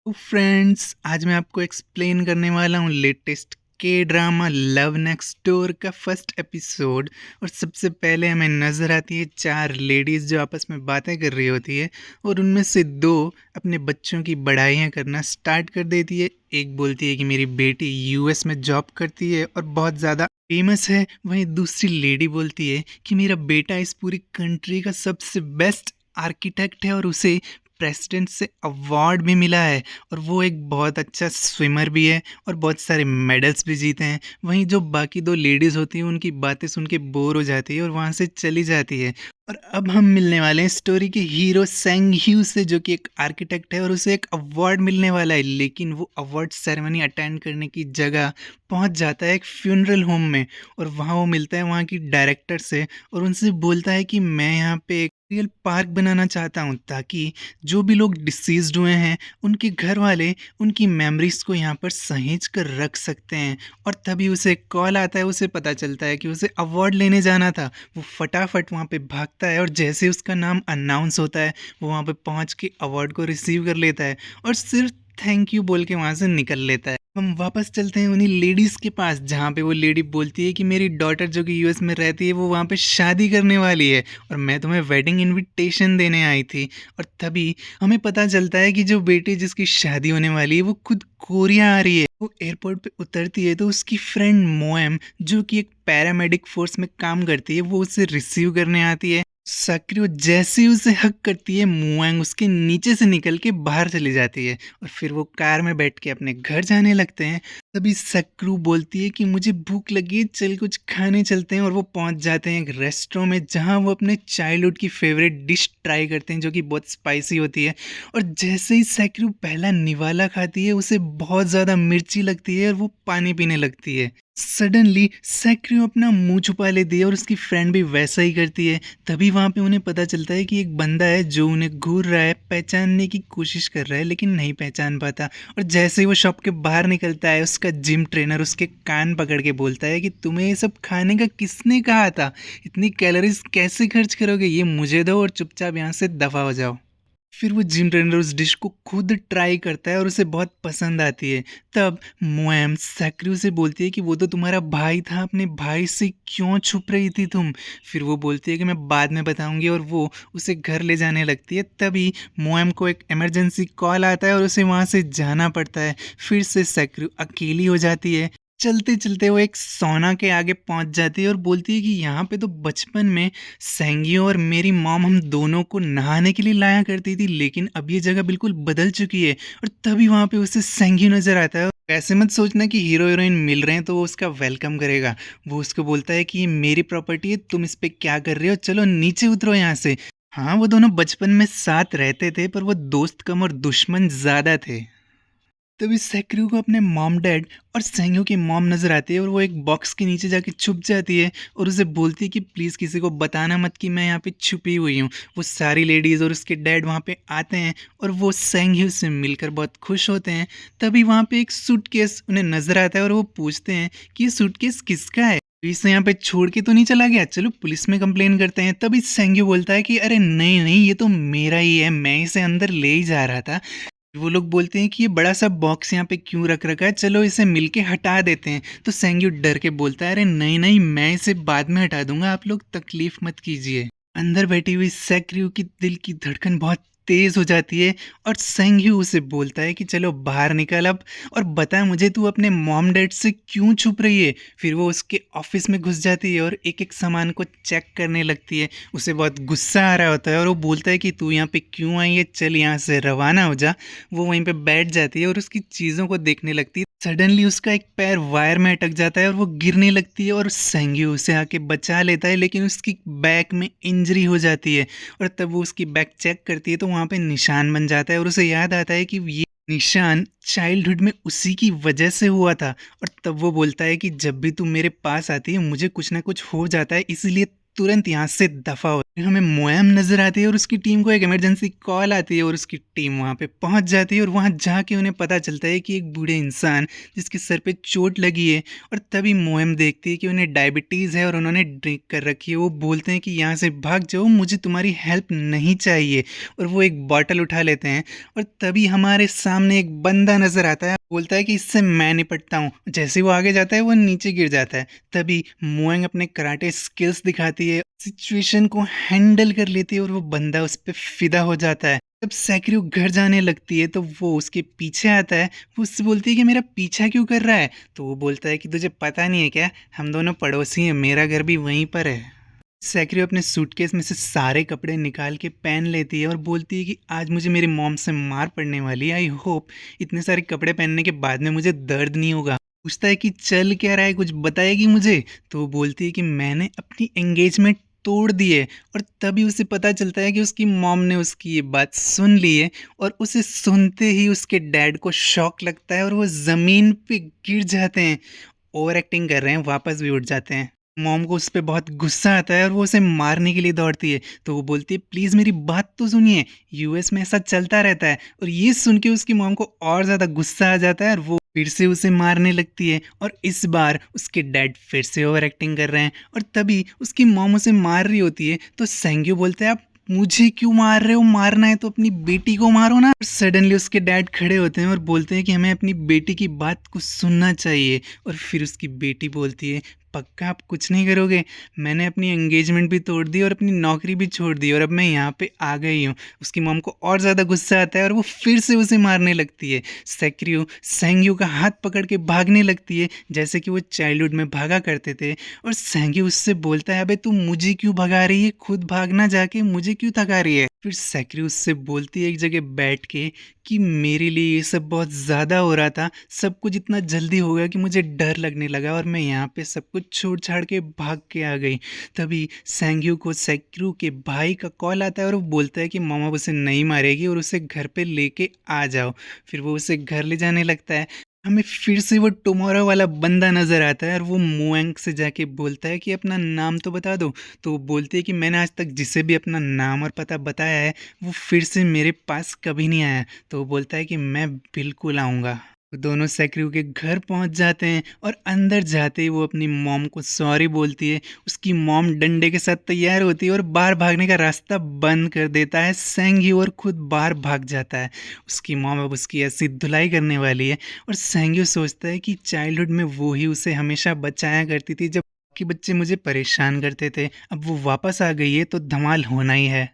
तो फ्रेंड्स, आज मैं आपको एक्सप्लेन करने वाला हूँ लेटेस्ट के ड्रामा लव नेक्स्ट डोर का फर्स्ट एपिसोड। और सबसे पहले हमें नज़र आती है चार लेडीज़ जो आपस में बातें कर रही होती है, और उनमें से दो अपने बच्चों की बड़ाइयाँ करना स्टार्ट कर देती है। एक बोलती है कि मेरी बेटी यूएस में जॉब करती है और बहुत ज़्यादा फेमस है। वहीं दूसरी लेडी बोलती है कि मेरा बेटा इस पूरी कंट्री का सबसे बेस्ट आर्किटेक्ट है और उसे प्रेसिडेंट से अवार्ड भी मिला है, और वो एक बहुत अच्छा स्विमर भी है और बहुत सारे मेडल्स भी जीते हैं। वहीं जो बाकी दो लेडीज़ होती हैं उनकी बातें सुन के बोर हो जाती है और वहाँ से चली जाती है। और अब हम मिलने वाले हैं स्टोरी के हीरो सेंग ह्यू से, जो कि एक आर्किटेक्ट है और उसे एक अवार्ड मिलने वाला है। लेकिन वो अवार्ड सेरेमनी अटेंड करने की जगह पहुंच जाता है एक फ्यूनरल होम में, और वहाँ वो मिलता है वहाँ की डायरेक्टर से और उनसे बोलता है कि मैं यहाँ पे एक रियल पार्क बनाना चाहता हूँ, ताकि जो भी लोग डिसीज्ड हुए हैं उनके घर वाले उनकी मेमोरीज को यहाँ पर सहेज कर रख सकते हैं। और तभी उसे कॉल आता है, उसे पता चलता है कि उसे अवार्ड लेने जाना था। वो फटाफट वहाँ पे भागता है और जैसे उसका नाम अनाउंस होता है वो वहाँ पे पहुँच के अवार्ड को रिसीव कर लेता है और सिर्फ थैंक यू बोल के वहाँ से निकल लेता है। हम वापस चलते हैं उन्हीं लेडीज़ के पास, जहाँ पे वो लेडी बोलती है कि मेरी डॉटर जो कि यूएस में रहती है वो वहाँ पे शादी करने वाली है और मैं तुम्हें वेडिंग इनविटेशन देने आई थी। और तभी हमें पता चलता है कि जो बेटी जिसकी शादी होने वाली है वो खुद कोरिया आ रही है। वो एयरपोर्ट पे उतरती है तो उसकी फ्रेंड मोएम, जो कि एक पैरामेडिक फोर्स में काम करती है, वो उसे रिसीव करने आती है। सक्रियो जैसे ही उसे हक करती है, मुआंग उसके नीचे से निकल के बाहर चली जाती है और फिर वो कार में बैठ के अपने घर जाने लगते हैं। तभी सक्रू बोलती है कि मुझे भूख लगी है, चल कुछ खाने चलते हैं। और वो पहुंच जाते हैं एक रेस्टोरेंट में, जहां वो अपने चाइल्डहुड की फेवरेट डिश ट्राई करते हैं, जो कि बहुत स्पाइसी होती है। और जैसे ही सक्रू पहला निवाला खाती है उसे बहुत ज़्यादा मिर्ची लगती है और वो पानी पीने लगती है। सडनली सैक्रियो अपना मुंह छुपा लेती है और उसकी फ्रेंड भी वैसा ही करती है। तभी वहाँ पे उन्हें पता चलता है कि एक बंदा है जो उन्हें घूर रहा है, पहचानने की कोशिश कर रहा है लेकिन नहीं पहचान पाता। और जैसे ही वो शॉप के बाहर निकलता है, उसका जिम ट्रेनर उसके कान पकड़ के बोलता है कि तुम्हें ये सब खाने का किसने कहा था, इतनी कैलोरीज कैसे खर्च करोगे, ये मुझे दो और चुपचाप यहाँ से दफा हो जाओ। फिर वो जिम ट्रेनर उस डिश को खुद ट्राई करता है और उसे बहुत पसंद आती है। तब मोएम सैक्रियो से बोलती है कि वो तो तुम्हारा भाई था, अपने भाई से क्यों छुप रही थी तुम। फिर वो बोलती है कि मैं बाद में बताऊंगी और वो उसे घर ले जाने लगती है। तभी मोएम को एक इमरजेंसी कॉल आता है और उसे वहाँ से जाना पड़ता है। फिर से सैक्रियो अकेली हो जाती है। चलते चलते वो एक सोना के आगे पहुंच जाती है और बोलती है कि यहाँ पे तो बचपन में सेंगियो और मेरी मॉम हम दोनों को नहाने के लिए लाया करती थी, लेकिन अब ये जगह बिल्कुल बदल चुकी है। और तभी वहाँ पे उसे सेंगियो नजर आता है। ऐसे मत सोचना कि हीरो हीरोइन मिल रहे हैं तो वो उसका वेलकम करेगा। वो उसको बोलता है कि ये मेरी प्रॉपर्टी है, तुम इस पे क्या कर रहे हो, चलो नीचे उतरो यहाँ से। हाँ, वो दोनों बचपन में साथ रहते थे, पर वो दोस्त कम और दुश्मन ज्यादा थे। तभी सेक्रू को अपने मॉम डैड और सेंगो की मॉम नजर आती है और वो एक बॉक्स के नीचे जाके छुप जाती है और उसे बोलती है कि प्लीज़ किसी को बताना मत कि मैं यहाँ पे छुपी हुई हूँ। वो सारी लेडीज़ और उसके डैड वहाँ पे आते हैं और वो सेंगयू से मिलकर बहुत खुश होते हैं। तभी वहाँ पे एक सूटकेस उन्हें नजर आता है और वो पूछते हैं कि ये सूटकेस किसका है, इसे यहाँ पे छोड़ के तो नहीं चला गया, चलो पुलिस में कंप्लेन करते हैं। तभी सेंगयू बोलता है कि अरे नहीं नहीं, ये तो मेरा ही है, मैं इसे अंदर ले ही जा रहा था। वो लोग बोलते हैं कि ये बड़ा सा बॉक्स यहाँ पे क्यों रख रखा है, चलो इसे मिलके हटा देते हैं। तो सेंग्यू डर के बोलता है अरे नहीं नहीं, मैं इसे बाद में हटा दूंगा, आप लोग तकलीफ मत कीजिए। अंदर बैठी हुई सेक्रियो की दिल की धड़कन बहुत तेज हो जाती है और सेंग्यू उसे बोलता है कि चलो बाहर निकल अब और बता मुझे तू अपने मॉम डैड से क्यों छुप रही है। फिर वो उसके ऑफिस में घुस जाती है और एक एक सामान को चेक करने लगती है। उसे बहुत गुस्सा आ रहा होता है और वो बोलता है कि तू यहाँ पे क्यों आई है, चल यहाँ से रवाना हो जा। वो वहीं पे बैठ जाती है और उसकी चीज़ों को देखने लगती है। सडनली उसका एक पैर वायर में अटक जाता है और वो गिरने लगती है और सेंग्यू उसे आके बचा लेता है, लेकिन उसकी बैक में इंजरी हो जाती है। और तब वो उसकी बैक चेक करती है तो वहाँ पे निशान बन जाता है और उसे याद आता है कि ये निशान चाइल्डहुड में उसी की वजह से हुआ था। और तब वो बोलता है कि जब भी तू मेरे पास आती है मुझे कुछ ना कुछ हो जाता है, इसीलिए तुरंत यहाँ से दफ़ा हो। हमें मोएम नज़र आती है और उसकी टीम को एक इमरजेंसी कॉल आती है और उसकी टीम वहाँ पे पहुँच जाती है और वहाँ जाके उन्हें पता चलता है कि एक बूढ़े इंसान जिसके सर पे चोट लगी है, और तभी मोएम देखती है कि उन्हें डायबिटीज़ है और उन्होंने ड्रिंक कर रखी है। वो बोलते हैं कि यहाँ से भाग जाओ, मुझे तुम्हारी हेल्प नहीं चाहिए, और वो एक बॉटल उठा लेते हैं। और तभी हमारे सामने एक बंदा नज़र आता है, बोलता है कि इससे मैं निपटता हूँ। जैसे ही वो आगे जाता है वो नीचे गिर जाता है। तभी मोएंग अपने कराटे स्किल्स दिखाती है, सिचुएशन को हैंडल कर लेती है और वो बंदा उस पे फिदा हो जाता है। जब सैकरियो घर जाने लगती है तो वो उसके पीछे आता है। वो उससे बोलती है कि मेरा पीछा क्यों कर रहा है? तो वो बोलता है कि तुझे पता नहीं है क्या, हम दोनों पड़ोसी हैं, मेरा घर भी वहीं पर है। सैकरियो अपने सूटकेस में से सारे कपड़े निकाल के पहन लेती है और बोलती है कि आज मुझे मेरी मॉम से मार पड़ने वाली है। आई होप इतने सारे कपड़े पहनने के बाद में मुझे दर्द नहीं होगा। पूछता है कि चल क्या रहा है, कुछ बताएगी मुझे? तो वो बोलती है कि मैंने अपनी एंगेजमेंट तोड़ दी है। और तभी उसे पता चलता है कि उसकी मॉम ने उसकी ये बात सुन ली है, और उसे सुनते ही उसके डैड को शॉक लगता है और वो ज़मीन पे गिर जाते हैं। ओवर एक्टिंग कर रहे हैं, वापस भी उठ जाते हैं। मॉम को उस पे बहुत गुस्सा आता है और वो उसे मारने के लिए दौड़ती है। तो वो बोलती है प्लीज़ मेरी बात तो सुनिए, यूएस में ऐसा चलता रहता है। और ये सुन के उसकी मॉम को और ज़्यादा गुस्सा आ जाता है और वो फिर से उसे मारने लगती है। और इस बार उसके डैड फिर से ओवर एक्टिंग कर रहे हैं। और तभी उसकी मॉम उसे मार रही होती है तो सेंग्यू बोलता है आप मुझे क्यों मार रहे हो? मारना है तो अपनी बेटी को मारो ना। सडनली उसके डैड खड़े होते हैं और बोलते हैं कि हमें अपनी बेटी की बात को सुनना चाहिए। और फिर उसकी बेटी बोलती है पक्का आप कुछ नहीं करोगे? मैंने अपनी एंगेजमेंट भी तोड़ दी और अपनी नौकरी भी छोड़ दी और अब मैं यहाँ पे आ गई हूँ। उसकी मॉम को और ज़्यादा गुस्सा आता है और वो फिर से उसे मारने लगती है। सेक्रियो सेंग्यू का हाथ पकड़ के भागने लगती है जैसे कि वो चाइल्डहुड में भागा करते थे। और सेंग्यू उससे बोलता है अबे तू मुझे क्यों भगा रही है, खुद भागना जाके, मुझे क्यों थका रही है? फिर सेक्रियो उससे बोलती है एक जगह बैठ के कि मेरे लिए ये सब बहुत ज़्यादा हो रहा था, सब कुछ इतना जल्दी हो गया कि मुझे डर लगने लगा और मैं यहाँ पे सब कुछ छोड़ छाड़ के भाग के आ गई। तभी सेंग्यू को सेक्रू के भाई का कॉल आता है और वो बोलता है कि मामा उसे नहीं मारेगी और उसे घर पे लेके आ जाओ। फिर वो उसे घर ले जाने लगता है। हमें फिर से वो टुमारो वाला बंदा नज़र आता है और वो मुएंग से जाके बोलता है कि अपना नाम तो बता दो। तो वो बोलती है कि मैंने आज तक जिसे भी अपना नाम और पता बताया है वो फिर से मेरे पास कभी नहीं आया। तो वो बोलता है कि मैं बिल्कुल आऊँगा। वो दोनों सेक्रियो के घर पहुंच जाते हैं और अंदर जाते ही वो अपनी मॉम को सॉरी बोलती है। उसकी मॉम डंडे के साथ तैयार होती है और बाहर भागने का रास्ता बंद कर देता है सेंग्यू, और खुद बाहर भाग जाता है। उसकी मॉम अब उसकी ऐसी धुलाई करने वाली है। और सेंग्यू सोचता है कि चाइल्डहुड में वो ही उसे हमेशा बचाया करती थी जब बाकी बच्चे मुझे परेशान करते थे, अब वो वापस आ गई है तो धमाल होना ही है।